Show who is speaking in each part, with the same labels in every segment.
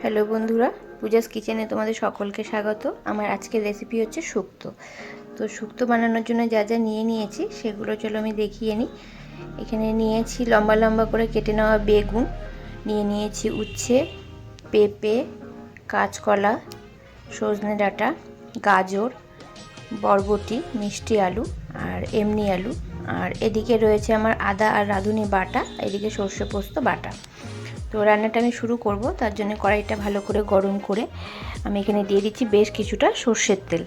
Speaker 1: Hello বন্ধুরা, পূজাস কিচেনে তোমাদের সকলকে স্বাগত। আমার আজকের রেসিপি হচ্ছে শুক্তো। তো শুক্তো বানানোর জন্য যা যা নিয়ে নিয়েছি সেগুলো চলো আমি দেখিয়ে নিই। এখানে নিয়েছি লম্বা লম্বা করে কেটে নেওয়া বেগুন, নিয়েছি উচ্ছে, পেঁপে, কাঁচকলা, সজনে ডাঁটা, গাজর, বরবটি, মিষ্টি আলু আর এমনি আলু। আর এদিকে রয়েছে আমার আদা আর রাঁধুনি বাটা, এদিকে সর্ষে পোস্ত বাটা। তো রান্নাটা আমি শুরু করব, তার জন্য কড়াইটা ভালো করে গরম করে আমি এখানে দিয়ে দিচ্ছি বেশ কিছুটা সর্ষের তেল।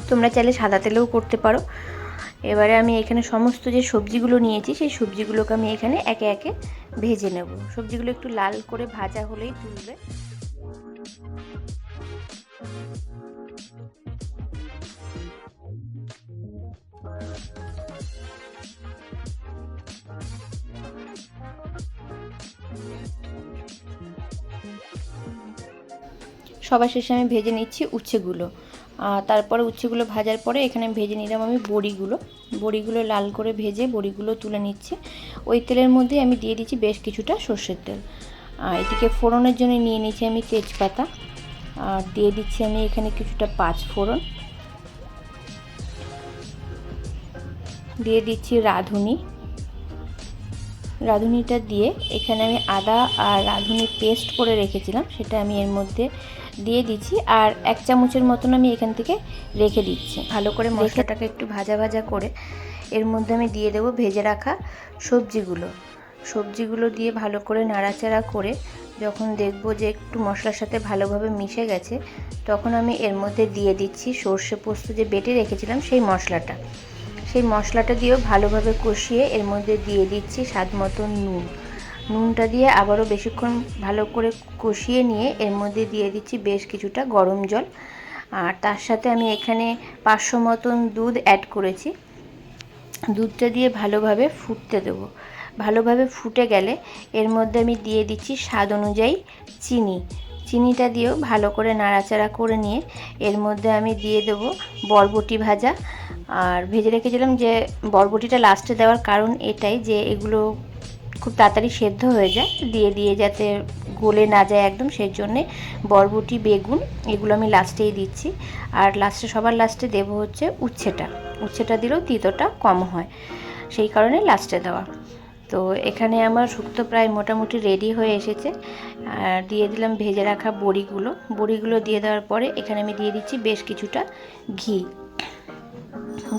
Speaker 1: তোমরা চাইলে সাদা তেলেও করতে পারো। এবারে আমি এখানে সমস্ত যে সবজিগুলো নিয়েছি সেই সবজিগুলোকে আমি এখানে একে একে ভেজে নেব। সবজিগুলো একটু লাল করে ভাজা হলেই তুলবে। সবার শেষে আমি ভেজে নিচ্ছি উচ্ছেগুলো। তারপরে উচ্ছেগুলো ভাজার পরে এখানে ভেজে নিলাম আমি বড়িগুলো লাল করে ভেজে বড়িগুলো তুলে নিচ্ছি। ওই তেলের মধ্যে আমি দিয়ে দিচ্ছি বেশ কিছুটা সর্ষের তেল। এদিকে ফোড়নের জন্য নিয়ে নিচ্ছি আমি তেজপাতা, আর দিয়ে দিচ্ছি আমি এখানে কিছুটা পাঁচ ফোড়ন, দিয়ে দিচ্ছি রাঁধুনিটা দিয়ে এখানে আমি আদা আর রাঁধুনি পেস্ট করে রেখেছিলাম সেটা আমি এর মধ্যে দিয়ে দিচ্ছি। আর 1 চামচের মতন আমি এখান থেকে রেখে দিচ্ছি। ভালো করে মশলাটাকে একটু ভাজা ভাজা করে এর মধ্যে আমি দিয়ে দেবো ভেজে রাখা সবজিগুলো দিয়ে ভালো করে নাড়াচাড়া করে যখন দেখবো যে একটু মশলার সাথে ভালোভাবে মিশে গেছে, তখন আমি এর মধ্যে দিয়ে দিচ্ছি সর্ষে পোস্ত যে বেটে রেখেছিলাম সেই মশলাটা দিয়েও ভালোভাবে কষিয়ে এর মধ্যে দিয়ে দিচ্ছি স্বাদ মতো নুনটা দিয়ে আবারও বেশিক্ষণ ভালো করে কষিয়ে নিয়ে এর মধ্যে দিয়ে দিচ্ছি বেশ কিছুটা গরম জল। আর তার সাথে আমি এখানে 500 মতন দুধ অ্যাড করেছি। দুধটা দিয়ে ভালোভাবে ফুটতে দেবো। ভালোভাবে ফুটে গেলে এর মধ্যে আমি দিয়ে দিচ্ছি স্বাদ অনুযায়ী চিনিটা দিয়েও ভালো করে নাড়াচাড়া করে নিয়ে এর মধ্যে আমি দিয়ে দেবো বরবটি ভাজা। আর ভেজে রেখেছিলাম যে বরবটিটা লাস্টে দেওয়ার কারণ এটাই যে এগুলো খুব তাড়াতাড়ি সেদ্ধ হয়ে যায়, দিয়ে যাতে গলে না যায় একদম, সেই জন্যে বরবটি বেগুন এগুলো আমি লাস্টেই দিচ্ছি। আর সবার লাস্টে দেবো হচ্ছে উচ্ছেটা দিলেও তিতোটা কম হয়, সেই কারণে লাস্টে দেওয়া। তো এখানে আমার শুক্তো প্রায় মোটামুটি রেডি হয়ে এসেছে। আর দিয়ে দিলাম ভেজে রাখা বড়িগুলো দিয়ে দেওয়ার পরে এখানে আমি দিয়ে দিচ্ছি বেশ কিছুটা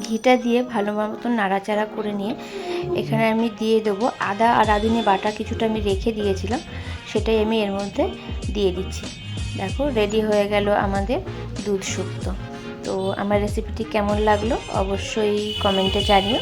Speaker 1: ঘিটা দিয়ে ভালো মতন নাড়াচাড়া করে নিয়ে এখানে আমি দিয়ে দেবো আদা আর রাঁধুনি বাটা কিছুটা আমি রেখে দিয়েছিলাম, সেটাই আমি এর মধ্যে দিয়ে দিচ্ছি। দেখো রেডি হয়ে গেল আমাদের দুধ শুক্তো। তো আমার রেসিপিটি কেমন লাগলো অবশ্যই কমেন্টে জানিও।